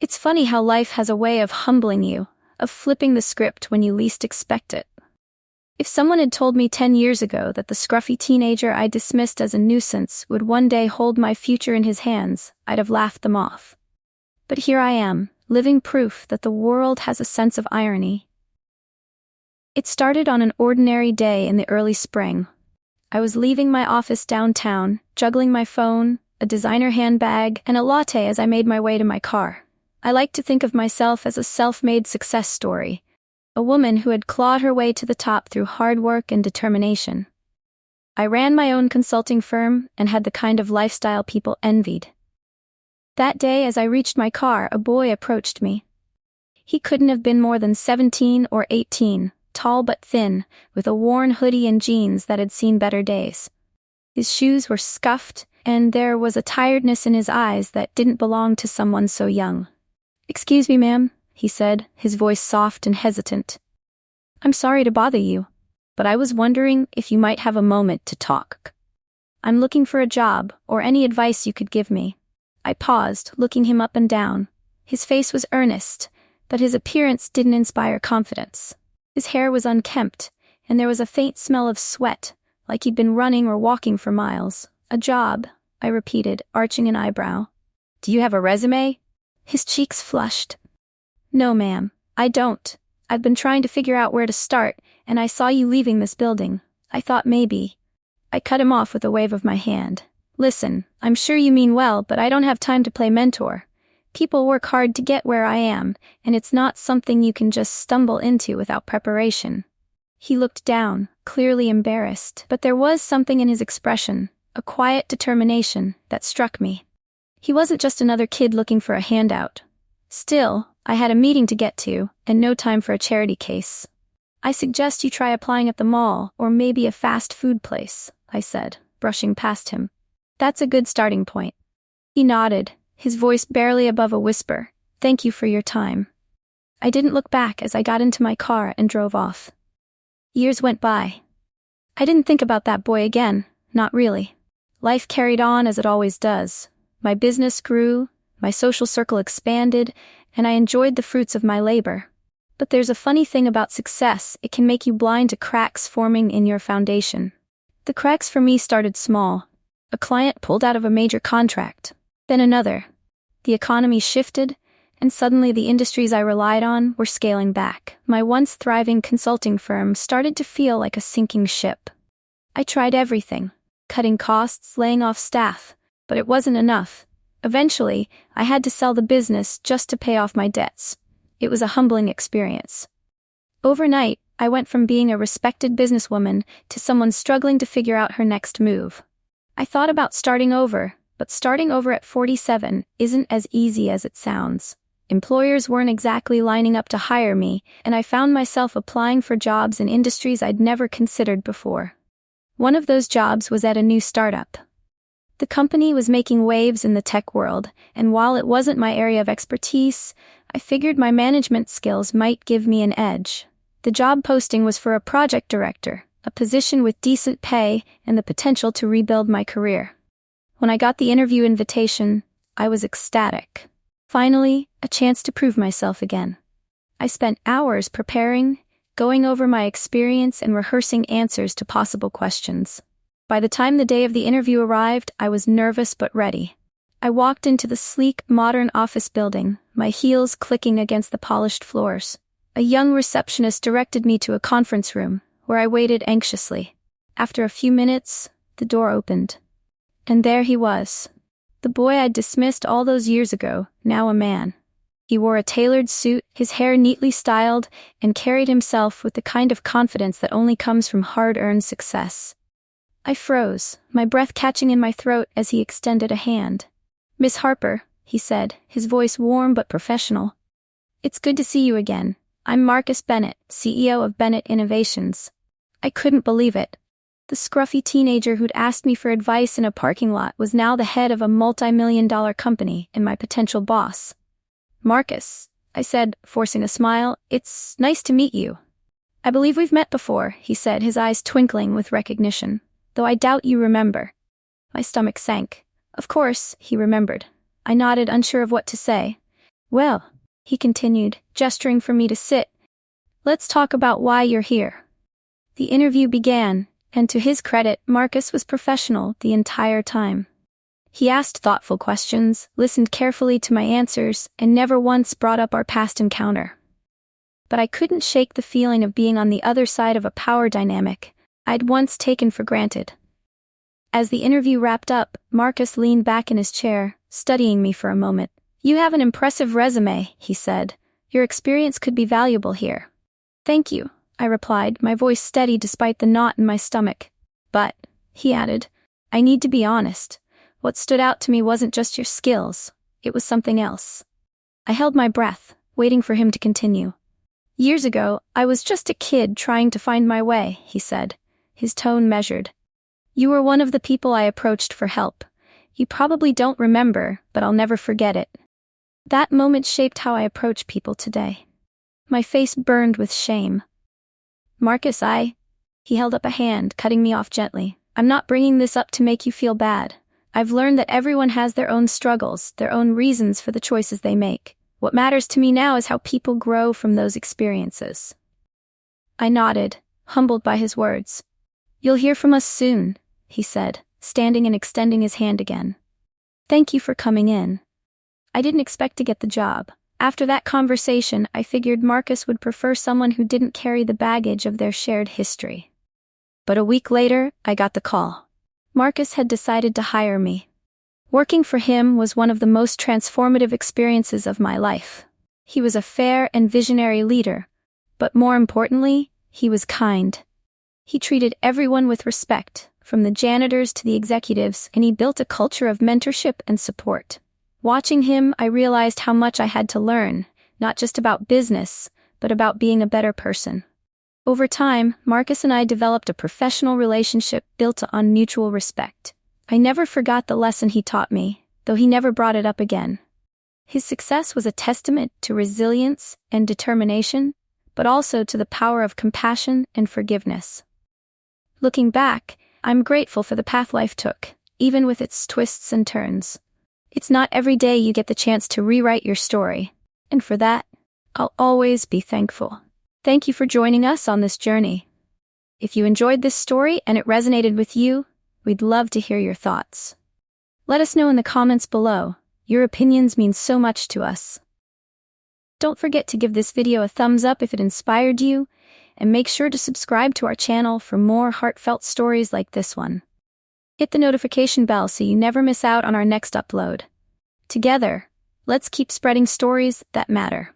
It's funny how life has a way of humbling you, of flipping the script when you least expect it. If someone had told me 10 years ago that the scruffy teenager I dismissed as a nuisance would one day hold my future in his hands, I'd have laughed them off. But here I am, living proof that the world has a sense of irony. It started on an ordinary day in the early spring. I was leaving my office downtown, juggling my phone, a designer handbag, and a latte as I made my way to my car. I like to think of myself as a self-made success story, a woman who had clawed her way to the top through hard work and determination. I ran my own consulting firm and had the kind of lifestyle people envied. That day, as I reached my car, a boy approached me. He couldn't have been more than 17 or 18, tall but thin, with a worn hoodie and jeans that had seen better days. His shoes were scuffed, and there was a tiredness in his eyes that didn't belong to someone so young. "Excuse me, ma'am," he said, his voice soft and hesitant. "I'm sorry to bother you, but I was wondering if you might have a moment to talk. I'm looking for a job, or any advice you could give me." I paused, looking him up and down. His face was earnest, but his appearance didn't inspire confidence. His hair was unkempt, and there was a faint smell of sweat, like he'd been running or walking for miles. "A job," I repeated, arching an eyebrow. "Do you have a resume?" His cheeks flushed. "No, ma'am, I don't. I've been trying to figure out where to start, and I saw you leaving this building. I thought maybe." I cut him off with a wave of my hand. "Listen, I'm sure you mean well, but I don't have time to play mentor. People work hard to get where I am, and it's not something you can just stumble into without preparation." He looked down, clearly embarrassed, but there was something in his expression, a quiet determination, that struck me. He wasn't just another kid looking for a handout. Still, I had a meeting to get to, and no time for a charity case. "I suggest you try applying at the mall, or maybe a fast food place," I said, brushing past him. "That's a good starting point." He nodded, his voice barely above a whisper. "Thank you for your time." I didn't look back as I got into my car and drove off. Years went by. I didn't think about that boy again, not really. Life carried on as it always does. My business grew, my social circle expanded, and I enjoyed the fruits of my labor. But there's a funny thing about success: it can make you blind to cracks forming in your foundation. The cracks for me started small. A client pulled out of a major contract, then another. The economy shifted, and suddenly the industries I relied on were scaling back. My once thriving consulting firm started to feel like a sinking ship. I tried everything, cutting costs, laying off staff, but it wasn't enough. Eventually, I had to sell the business just to pay off my debts. It was a humbling experience. Overnight, I went from being a respected businesswoman to someone struggling to figure out her next move. I thought about starting over, but starting over at 47 isn't as easy as it sounds. Employers weren't exactly lining up to hire me, and I found myself applying for jobs in industries I'd never considered before. One of those jobs was at a new startup. The company was making waves in the tech world, and while it wasn't my area of expertise, I figured my management skills might give me an edge. The job posting was for a project director, a position with decent pay and the potential to rebuild my career. When I got the interview invitation, I was ecstatic. Finally, a chance to prove myself again. I spent hours preparing, going over my experience and rehearsing answers to possible questions. By the time the day of the interview arrived, I was nervous but ready. I walked into the sleek, modern office building, my heels clicking against the polished floors. A young receptionist directed me to a conference room, where I waited anxiously. After a few minutes, the door opened. And there he was. The boy I'd dismissed all those years ago, now a man. He wore a tailored suit, his hair neatly styled, and carried himself with the kind of confidence that only comes from hard-earned success. I froze, my breath catching in my throat as he extended a hand. "Miss Harper," he said, his voice warm but professional. "It's good to see you again. I'm Marcus Bennett, CEO of Bennett Innovations." I couldn't believe it. The scruffy teenager who'd asked me for advice in a parking lot was now the head of a multi-million-dollar company and my potential boss. "Marcus," I said, forcing a smile, "it's nice to meet you." "I believe we've met before," he said, his eyes twinkling with recognition, "though I doubt you remember." My stomach sank. Of course, he remembered. I nodded, unsure of what to say. Well, he continued, gesturing for me to sit, let's talk about why you're here. The interview began, and to his credit, Marcus was professional the entire time. He asked thoughtful questions, listened carefully to my answers, and never once brought up our past encounter. But I couldn't shake the feeling of being on the other side of a power dynamic I'd once taken for granted. As the interview wrapped up, Marcus leaned back in his chair, studying me for a moment. You have an impressive resume, he said. Your experience could be valuable here. Thank you, I replied, my voice steady despite the knot in my stomach. But, he added, I need to be honest. What stood out to me wasn't just your skills, it was something else. I held my breath, waiting for him to continue. Years ago, I was just a kid trying to find my way, he said, his tone measured. You were one of the people I approached for help. You probably don't remember, but I'll never forget it. That moment shaped how I approach people today. My face burned with shame. Marcus, He held up a hand, cutting me off gently. I'm not bringing this up to make you feel bad. I've learned that everyone has their own struggles, their own reasons for the choices they make. What matters to me now is how people grow from those experiences. I nodded, humbled by his words. You'll hear from us soon, he said, standing and extending his hand again. Thank you for coming in. I didn't expect to get the job. After that conversation, I figured Marcus would prefer someone who didn't carry the baggage of their shared history. But a week later, I got the call. Marcus had decided to hire me. Working for him was one of the most transformative experiences of my life. He was a fair and visionary leader, but more importantly, he was kind. He treated everyone with respect, from the janitors to the executives, and he built a culture of mentorship and support. Watching him, I realized how much I had to learn, not just about business, but about being a better person. Over time, Marcus and I developed a professional relationship built on mutual respect. I never forgot the lesson he taught me, though he never brought it up again. His success was a testament to resilience and determination, but also to the power of compassion and forgiveness. Looking back, I'm grateful for the path life took, even with its twists and turns. It's not every day you get the chance to rewrite your story, and for that, I'll always be thankful. Thank you for joining us on this journey. If you enjoyed this story and it resonated with you, we'd love to hear your thoughts. Let us know in the comments below. Your opinions mean so much to us. Don't forget to give this video a thumbs up if it inspired you, and make sure to subscribe to our channel for more heartfelt stories like this one. Hit the notification bell so you never miss out on our next upload. Together, let's keep spreading stories that matter.